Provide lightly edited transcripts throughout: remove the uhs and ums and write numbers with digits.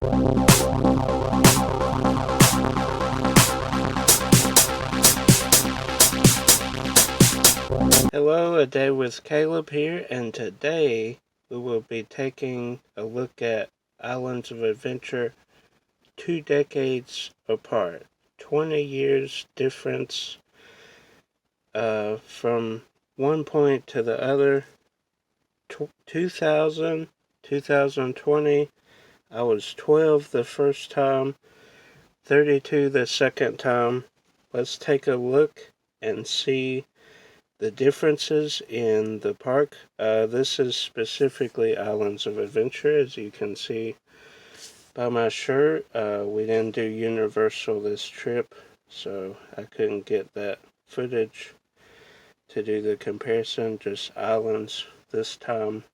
Hello, A Day with Caleb here, and today we will be taking a look at Islands of Adventure 2 decades apart. 20 years difference from one point to the other. 2000, 2020, I was 12 the first time, 32 the second time. Let's take a look and see the differences in the park. This is specifically Islands of Adventure, as you can see by my shirt. We didn't do Universal this trip, so I couldn't get that footage to do the comparison, just Islands this time.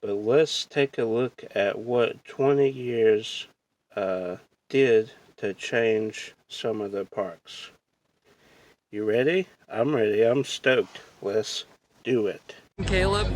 But let's take a look at what 20 years did to change some of the parks. You ready? I'm ready. I'm stoked. Let's do it. Caleb.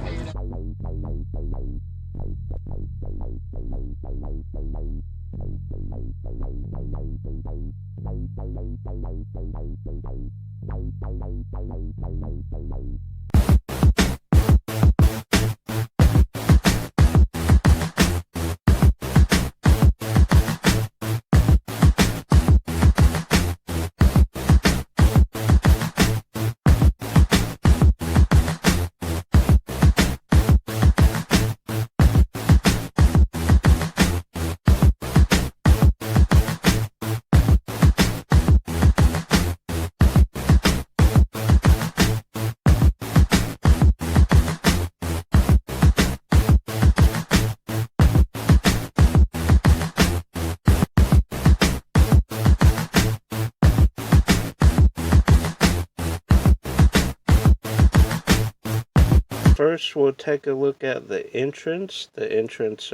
First, we'll take a look at the entrance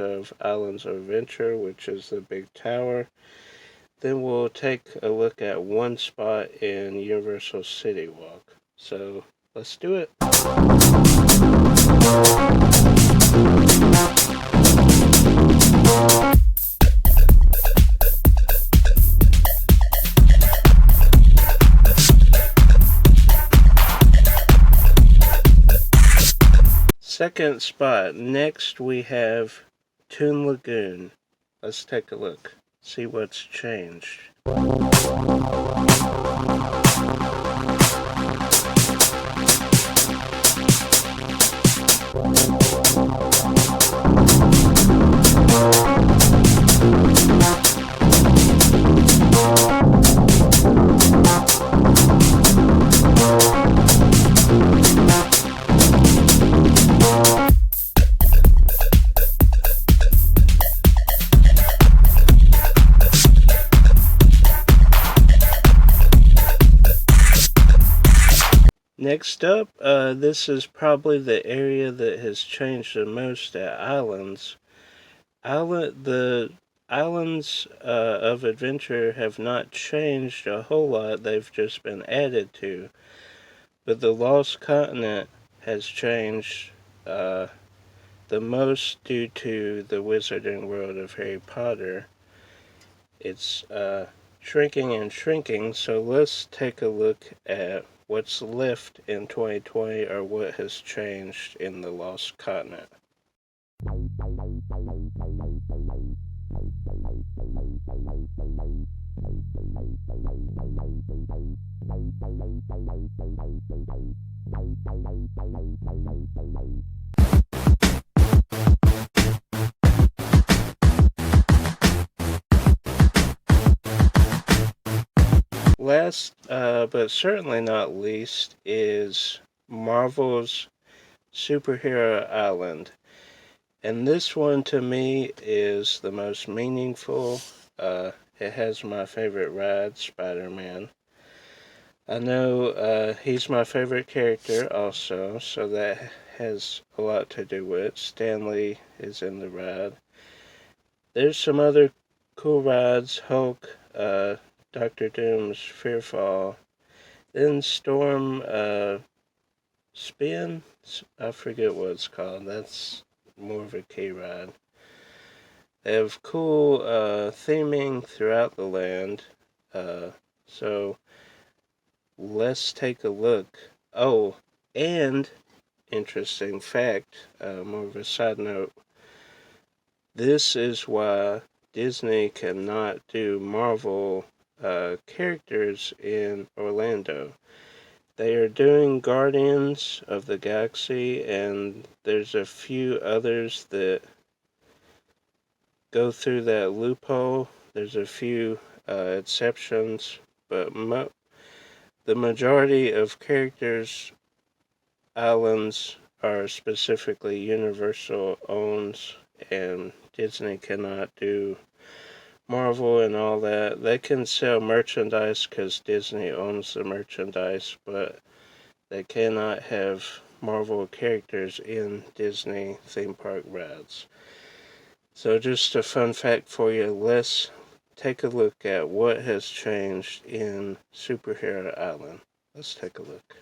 of Islands of Adventure, which is the big tower. Then we'll take a look at one spot in Universal City Walk. So, let's do it. Second spot, next we have Toon Lagoon. Let's take a look, see what's changed. Next up, this is probably the area that has changed the most at Islands. The Islands of Adventure have not changed a whole lot, they've just been added to. But the Lost Continent has changed the most due to the Wizarding World of Harry Potter. It's shrinking and shrinking, so let's take a look at what's left in 2020 or what has changed in the Lost Continent. Last, but certainly not least, is Marvel's Superhero Island. And this one to me is the most meaningful. It has my favorite ride, Spider-Man. I know he's my favorite character also, so that has a lot to do with it. Stanley is in the ride. There's some other cool rides, Hulk, Doctor Doom's Fearfall, then Storm Spin, I forget what it's called, that's more of a key ride. They have cool theming throughout the land. So let's take a look. Oh, and interesting fact, more of a side note. This is why Disney cannot do Marvel characters in Orlando. They are doing Guardians of the Galaxy, and there's a few others that go through that loophole. There's a few exceptions, but the majority of characters' islands are specifically Universal owns, and Disney cannot do Marvel and all that. They can sell merchandise because Disney owns the merchandise, but they cannot have Marvel characters in Disney theme park rides. So just a fun fact for you, let's take a look at what has changed in Superhero Island. Let's take a look.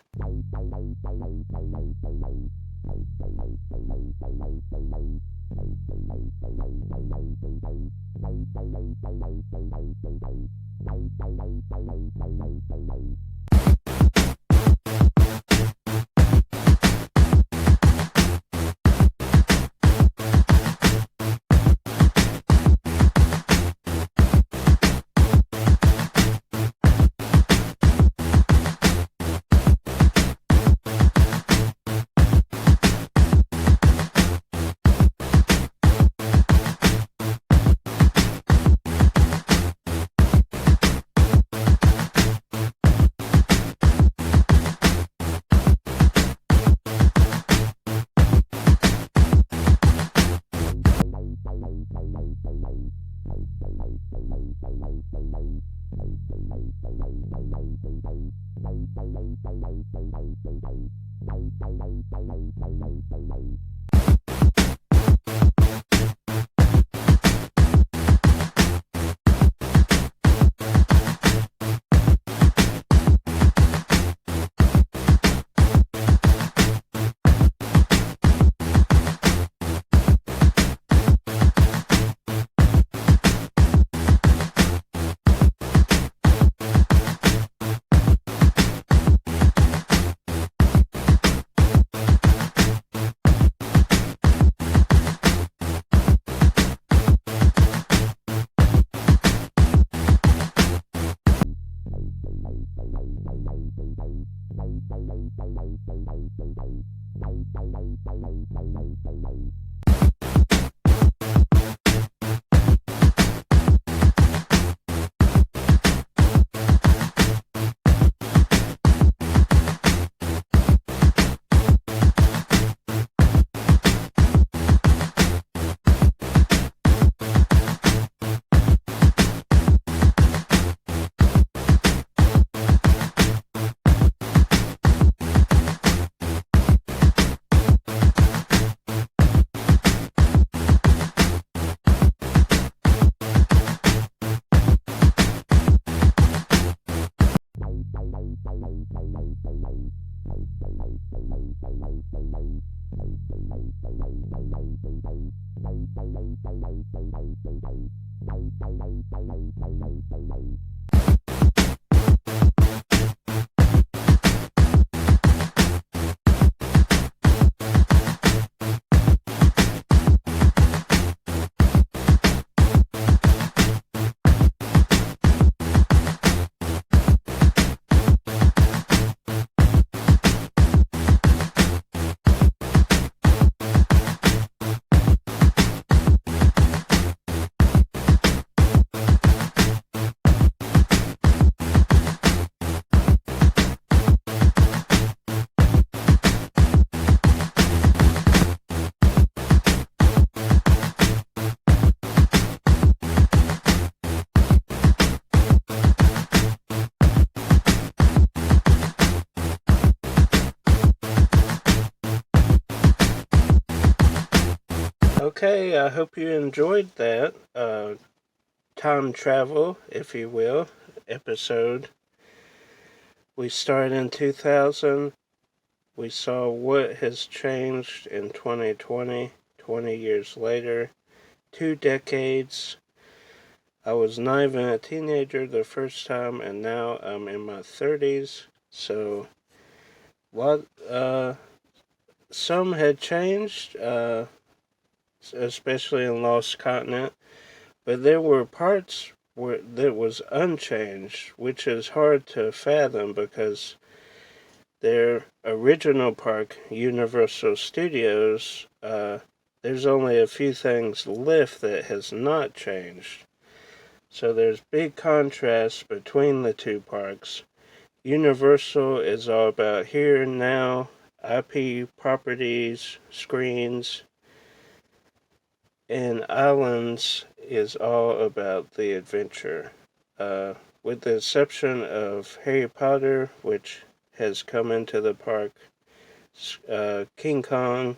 Okay, I hope you enjoyed that time travel, if you will, episode. We started in 2000. We saw what has changed in 2020, 20 years later. 2 decades. I was not even a teenager the first time, and now I'm in my 30s. So, some had changed, especially in Lost Continent, but there were parts that was unchanged, which is hard to fathom because their original park, Universal Studios, there's only a few things left that has not changed. So there's big contrast between the two parks. Universal is all about here and now, IP properties, screens, and Islands is all about the adventure. With the exception of Harry Potter, which has come into the park, King Kong,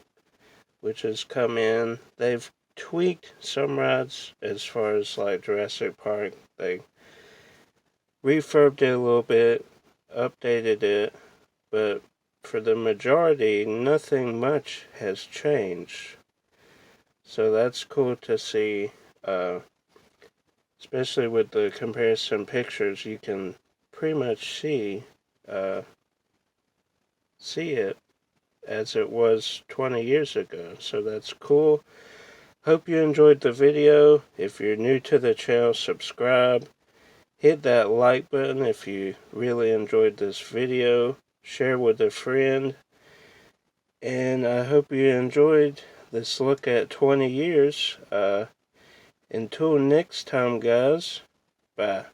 which has come in. They've tweaked some rides as far as like Jurassic Park. They refurbed it a little bit, updated it, but for the majority, nothing much has changed. So that's cool to see, especially with the comparison pictures. You can pretty much see it as it was 20 years ago. So that's cool. Hope you enjoyed the video. If you're new to the channel, subscribe. Hit that like button if you really enjoyed this video. Share with a friend. And I hope you enjoyed this look at 20 years. Until next time, guys. Bye.